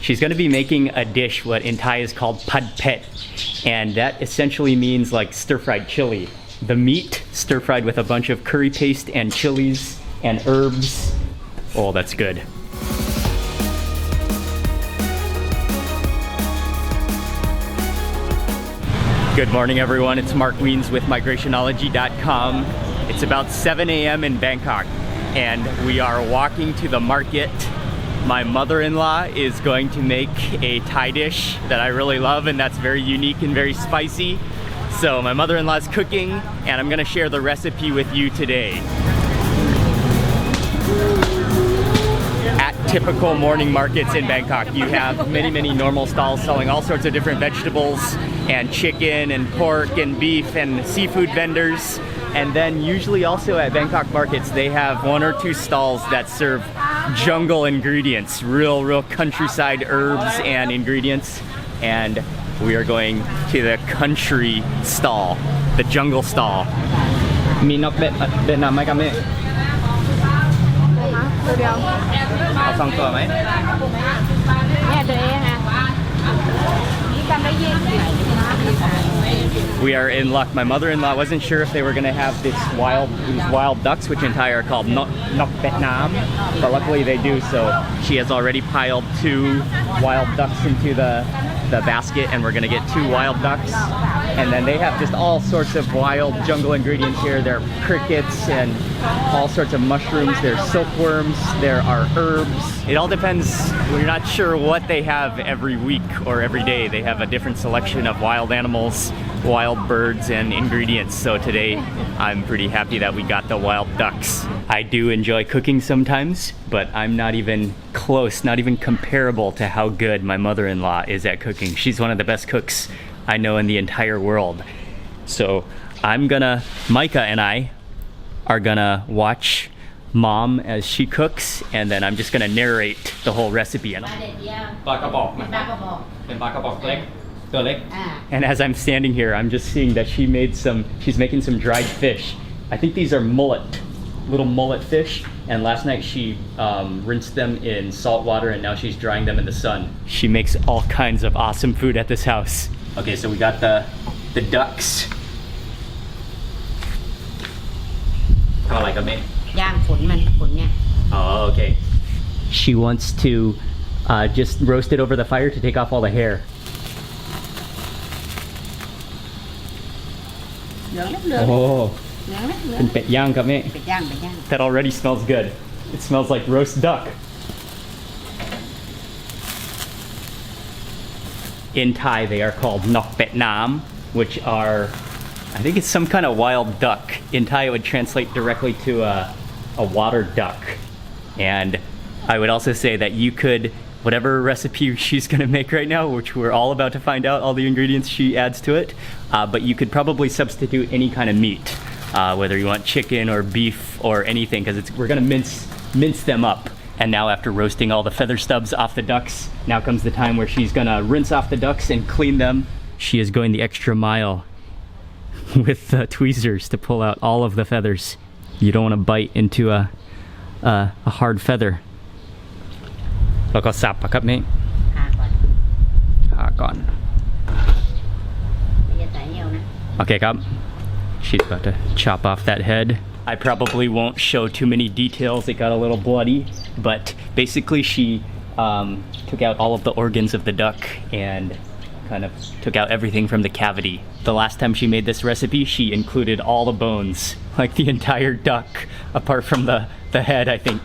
She's going to be making a dish what in Thai is called phet, and that essentially means like stir-fried chili. The meat stir-fried with a bunch of curry paste and chilies and herbs. Oh, that's good. Good morning, everyone. It's Mark Wiens with migrationology.com. It's about 7 a.m. in Bangkok, and we are walking to the market. My mother-in-law is going to make a Thai dish that I really love, and that's very unique and very spicy. So my mother-in-law is cooking, and I'm gonna share the recipe with you today. At typical morning markets in Bangkok, you have many normal stalls selling all sorts of different vegetables and chicken and pork and beef and seafood vendors. And then usually also at Bangkok markets, they have 1 or 2 stalls that serve jungle ingredients, real countryside herbs and ingredients. And we are going to the country stall, the jungle stall. มีนกเบ็ดน้ำไหมครับแม่ตัวเดียวเอา2 ตัวไหมแม่ตัวเองนะนี่กันได้ยิน We are in luck. My mother-in-law wasn't sure if they were going to have these wild ducks, which in Thai are called nok phet nam, but luckily they do. So she has already piled 2 wild ducks into the basket, and we're going to get 2 wild ducks. And then they have just all sorts of wild jungle ingredients here. There are crickets and all sorts of mushrooms. There's silkworms. There are herbs. It all depends. We're not sure what they have every week or every day. They have a different selection of wild animals, wild birds, and ingredients. So today I'm pretty happy that we got the wild ducks. I do enjoy cooking sometimes, but I'm not even close, not even comparable to how good my mother-in-law is at cooking. She's one of the best cooks I know in the entire world. So Micah and I are gonna watch Mom as she cooks, and then I'm just gonna narrate the whole recipe. And as I'm standing here, I'm just seeing that she's making some dried fish. I think these are little mullet fish, and last night she rinsed them in salt water, and now she's drying them in the sun. She makes all kinds of awesome food at this house. Okay, so we got the ducks. How like a me? Oh, okay. She wants to just roast it over the fire to take off all the hair. Oh, เป็นเป็ดย่างครับแม่ That already smells good. It smells like roast duck. In Thai, they are called nok phet nam, which are, I think it's some kind of wild duck. In Thai, it would translate directly to a water duck. And I would also say that you could, whatever recipe she's going to make right now, which we're all about to find out all the ingredients she adds to it, but you could probably substitute any kind of meat, whether you want chicken or beef or anything, because we're going to mince them up. And now after roasting all the feather stubs off the ducks, now comes the time where she's going to rinse off the ducks and clean them. She is going the extra mile with tweezers to pull out all of the feathers. You don't want to bite into a hard feather. แล้วก็สับครับแม่ก่อน Okay ครับ She's about to chop off that head. I probably won't show too many details. It got a little bloody, but basically she took out all of the organs of the duck and kind of took out everything from the cavity. The last time she made this recipe, she included all the bones, like the entire duck, apart from the head, I think.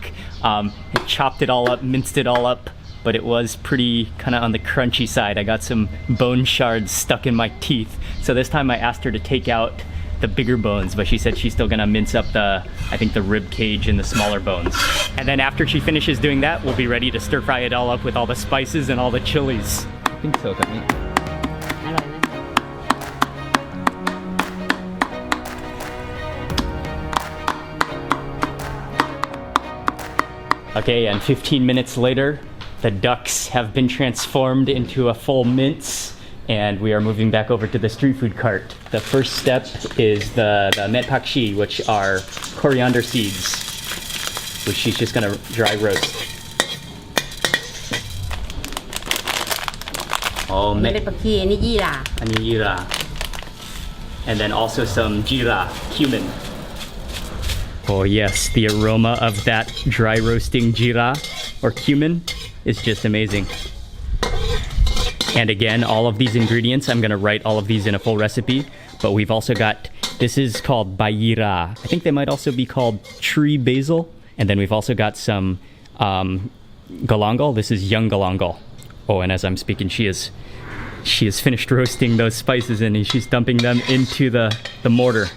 Chopped it all up, minced it all up, but it was pretty kind of on the crunchy side. I got some bone shards stuck in my teeth. So this time I asked her to take out the bigger bones, but she said she's still gonna mince up I think the rib cage and the smaller bones. And then after she finishes doing that, we'll be ready to stir fry it all up with all the spices and all the chilies. I think so, Kami. Okay, and 15 minutes later, the ducks have been transformed into a full mince, and we are moving back over to the street food cart. The first step is the met pakshi, which are coriander seeds, which she's just gonna dry roast. Oh, อันนี้เป็นผักชีอันนี้ยี่หร่า and jira. And then also some jira, cumin. Oh yes, the aroma of that dry roasting jira or cumin is just amazing. And again, all of these ingredients, I'm gonna write all of these in a full recipe, but we've also got, this is called bayira. I think they might also be called tree basil. And then we've also got some galangal. This is young galangal. Oh, and as I'm speaking, she has finished roasting those spices and she's dumping them into the mortar.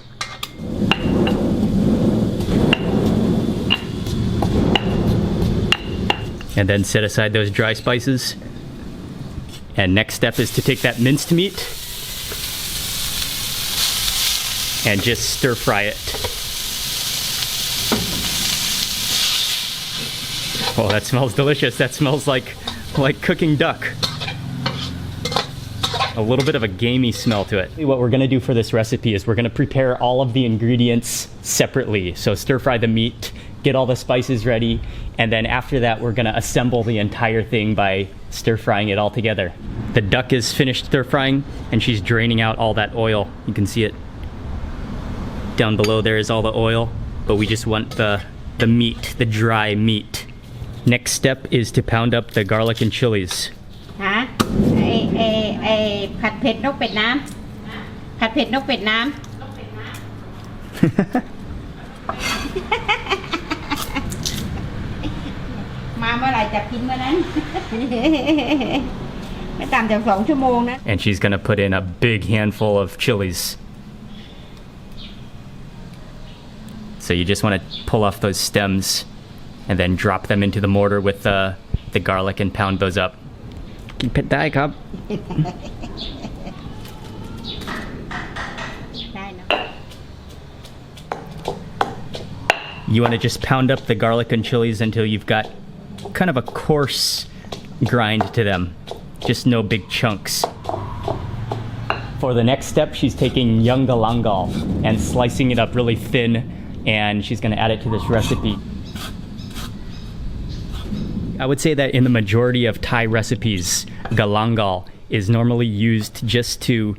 And then set aside those dry spices. And next step is to take that minced meat and just stir fry it. Oh, that smells delicious. That smells like cooking duck. A little bit of a gamey smell to it. What we're gonna do for this recipe is we're gonna prepare all of the ingredients separately. So stir fry the meat, get all the spices ready, and then after that we're gonna assemble the entire thing by stir frying it all together. The duck is finished stir frying and she's draining out all that oil. You can see it. Down below there is all the oil, but we just want the meat, the dry meat. Next step is to pound up the garlic and chilies. ฮะไอผัดเผ็ดนกเป็ดน้ำผัดเผ็ดนกเป็ดน้ำ มาเมื่อไหร่จะกินเมื่อนั้น ไม่ต่ำจาก2 ชั่วโมงนะ And she's gonna put in a big handful of chilies. So you just want to pull off those stems and then drop them into the mortar with the garlic and pound those up. กินเผ็ดได้ครับ ได้เนอะ You want to just pound up the garlic and chilies until you've got kind of a coarse grind to them. Just no big chunks. For the next step, she's taking young galangal and slicing it up really thin, and she's going to add it to this recipe. I would say that in the majority of Thai recipes, galangal is normally used just to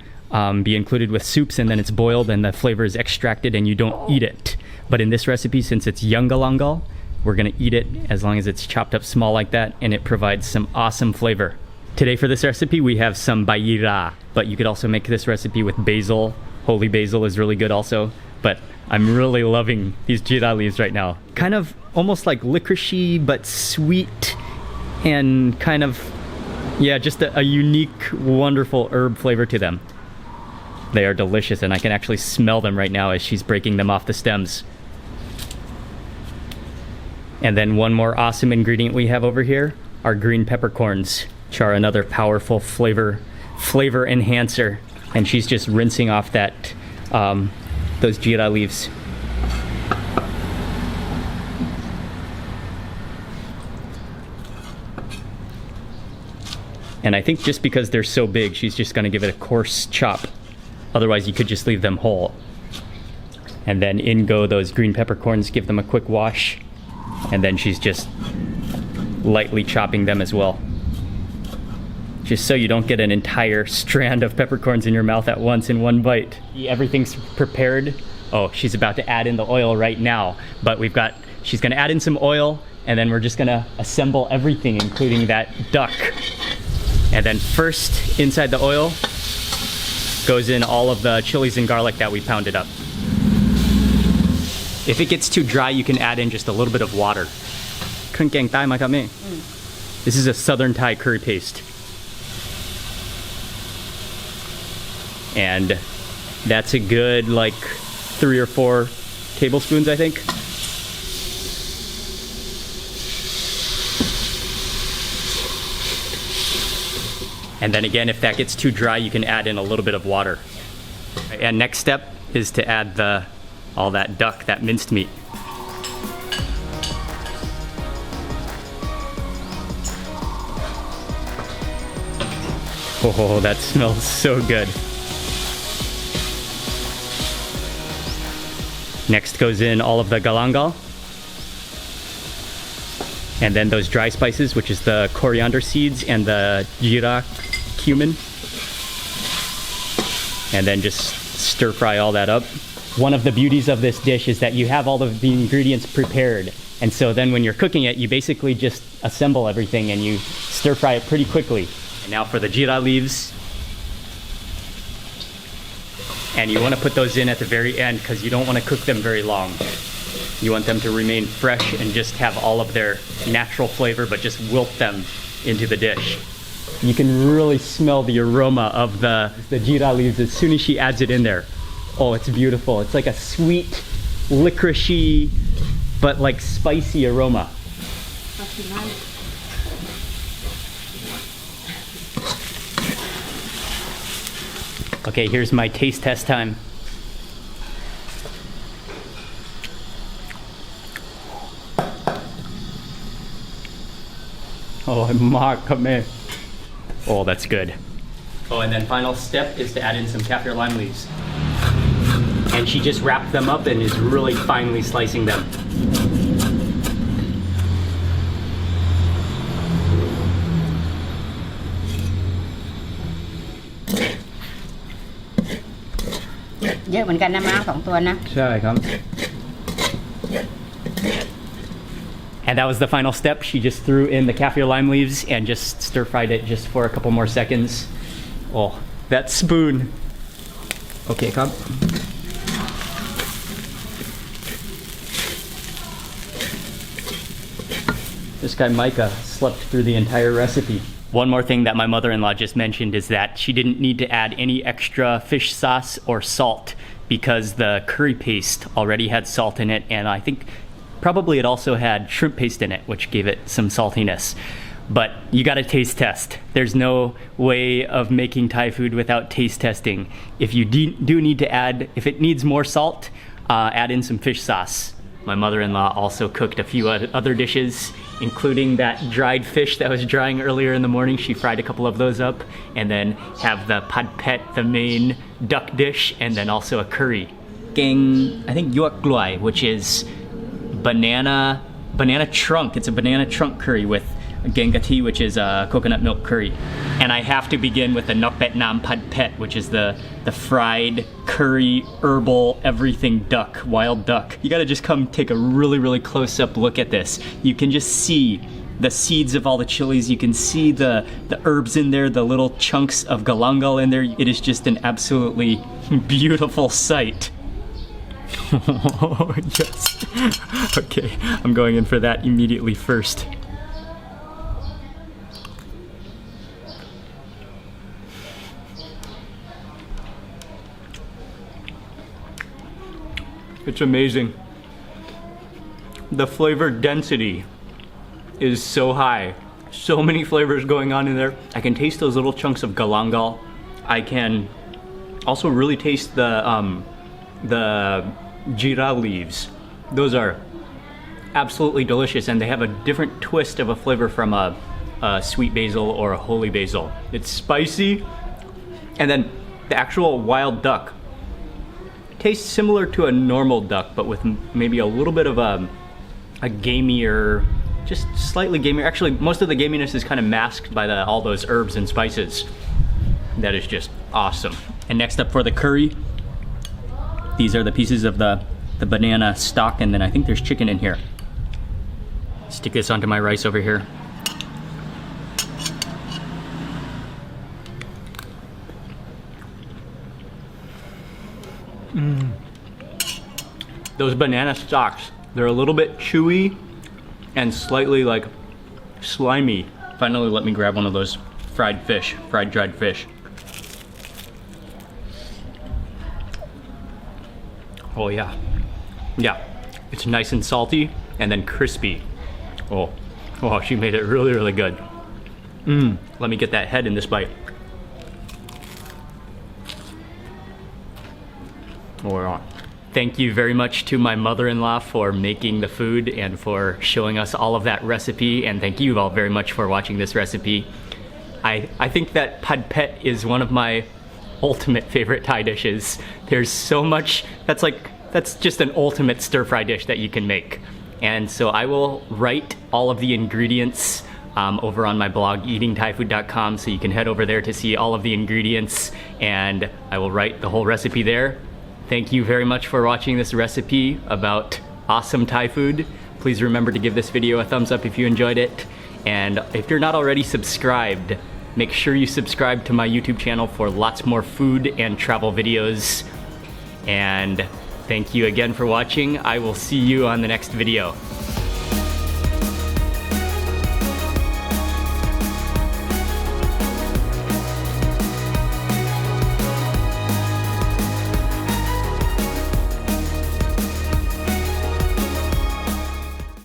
be included with soups, and then it's boiled and the flavor is extracted and you don't eat it. But in this recipe, since it's young galangal, we're going to eat it as long as it's chopped up small like that, and it provides some awesome flavor. Today for this recipe, we have some bayira, but you could also make this recipe with basil. Holy basil is really good also, but I'm really loving these jira leaves right now. Kind of almost like licoricey, but sweet and kind of, yeah, just a unique, wonderful herb flavor to them. They are delicious, and I can actually smell them right now as she's breaking them off the stems. And then one more awesome ingredient we have over here are green peppercorns, which are another powerful flavor enhancer. And she's just rinsing off that those jira leaves. And I think just because they're so big, she's just going to give it a coarse chop. Otherwise, you could just leave them whole. And then in go those green peppercorns, give them a quick wash. And then she's just lightly chopping them as well. Just so you don't get an entire strand of peppercorns in your mouth at once in one bite. Everything's prepared. Oh, she's about to add in the oil right now. But she's going to add in some oil, and then we're just going to assemble everything, including that duck. And then first, inside the oil, goes in all of the chilies and garlic that we pounded up. If it gets too dry, you can add in just a little bit of water. This is a southern Thai curry paste. And that's a good 3 or 4 tablespoons, I think. And then again, if that gets too dry, you can add in a little bit of water. And next step is to add all that duck, that minced meat. Oh, that smells so good. Next goes in all of the galangal. And then those dry spices, which is the coriander seeds and the jira cumin. And then just stir fry all that up. One of the beauties of this dish is that you have all of the ingredients prepared. And so then when you're cooking it, you basically just assemble everything and you stir fry it pretty quickly. And now for the jira leaves. And you want to put those in at the very end because you don't want to cook them very long. You want them to remain fresh and just have all of their natural flavor, but just wilt them into the dish. You can really smell the aroma of the jira leaves as soon as she adds it in there. Oh, it's beautiful. It's like a sweet, licoricey, but like spicy aroma. Okay, here's my taste test time. Oh, that's good. Oh, and then final step is to add in some kaffir lime leaves. And she just wrapped them up and is really finely slicing them. Ghê mình canh má phỏng tuần á. And that was the final step. She just threw in the kaffir lime leaves and just stir fried it just for a couple more seconds. Oh, that spoon. Okay, come. This guy Micah slept through the entire recipe. One more thing that my mother-in-law just mentioned is that she didn't need to add any extra fish sauce or salt because the curry paste already had salt in it, and I think probably it also had shrimp paste in it, which gave it some saltiness. But you gotta taste test. There's no way of making Thai food without taste testing. If you do need to add, if it needs more salt, add in some fish sauce. My mother-in-law also cooked a few other dishes, including that dried fish that was drying earlier in the morning. She fried a couple of those up, and then have the phet, the main duck dish, and then also a curry. Keng, I think yuak gloai, which is banana trunk. It's a banana trunk curry with gengati, which is a coconut milk curry. And I have to begin with the nok phet nam phet, which is the fried curry herbal everything duck, wild duck. You gotta just come take a really close up look at this. You can just see the seeds of all the chilies. You can see the herbs in there, the little chunks of galangal in there. It is just an absolutely beautiful sight. Yes. Okay, I'm going in for that immediately first. It's amazing. The flavor density is so high. So many flavors going on in there. I can taste those little chunks of galangal. I can also really taste the jira leaves. Those are absolutely delicious, and they have a different twist of a flavor from a sweet basil or a holy basil. It's spicy, and then the actual wild duck tastes similar to a normal duck, but with maybe a little bit of a gamier, just slightly gamier. Actually, most of the gaminess is kind of masked by all those herbs and spices. That is just awesome. And next up for the curry, these are the pieces of the banana stock, and then I think there's chicken in here. Stick this onto my rice over here. Those banana stalks, they're a little bit chewy and slightly like slimy. Finally, let me grab one of those fried dried fish. Oh yeah, it's nice and salty and then crispy. Oh, she made it really good. Let me get that head in this bite. Oh yeah. Thank you very much to my mother-in-law for making the food and for showing us all of that recipe, and thank you all very much for watching this recipe. I think that phet is one of my ultimate favorite Thai dishes. There's so much, that's just an ultimate stir-fry dish that you can make. And so I will write all of the ingredients over on my blog eatingthaifood.com, so you can head over there to see all of the ingredients, and I will write the whole recipe there. Thank you very much for watching this recipe about awesome Thai food. Please remember to give this video a thumbs up if you enjoyed it, and if you're not already subscribed, make sure you subscribe to my YouTube channel for lots more food and travel videos. And thank you again for watching. I will see you on the next video.